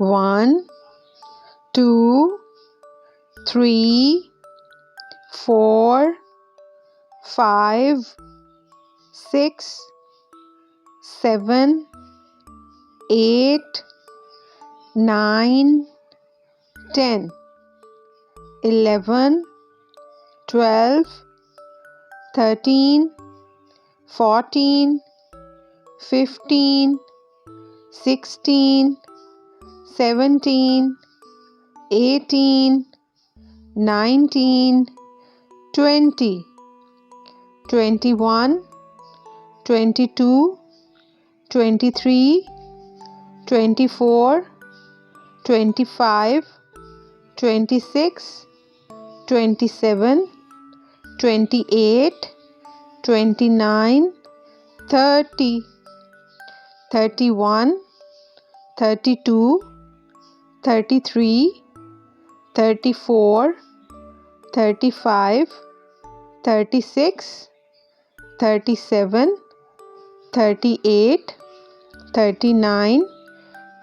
1, 2, 3, 4, 5, 6, 7, 8, 9, 10, 11, 12, 13, 14, 15, 16, 17, 18, 19, 20, 21, 22, 23, 24, 25, 26, 27, 28, 29, 30, 31, 32, 33, 34, 35, 36, 37, 38, 39,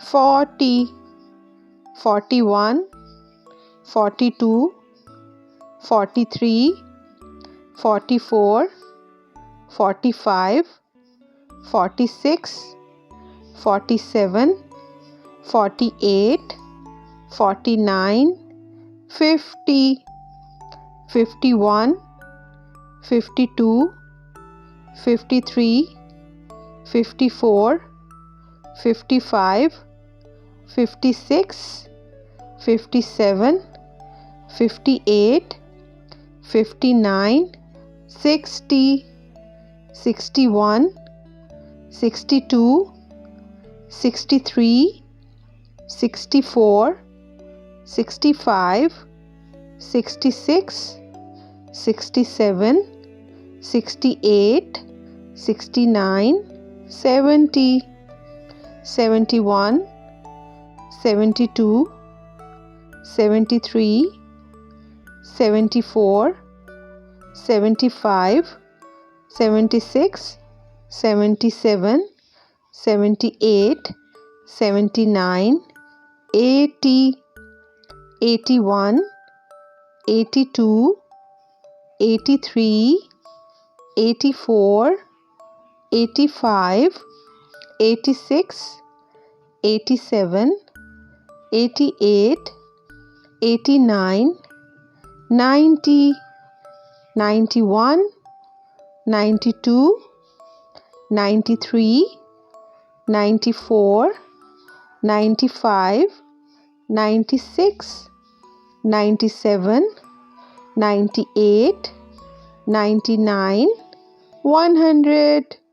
40, 41, 42, 43, 44, 45, 46, 47, 48, 49, 50, 51, 52, 53, 54, 55, 56, 57, 58, 59, 60, 61, 62, 63, 64, 65, 66, 67, 68, 69, 70, 71, 72, 73, 74, 75, 76, 77, 78, 79, 80, 81, 82, 83, 84, 85, 86, 87, 88, 89, 90, 91, 92, 93, 94, 95, 96, 97, 98, 99, 100.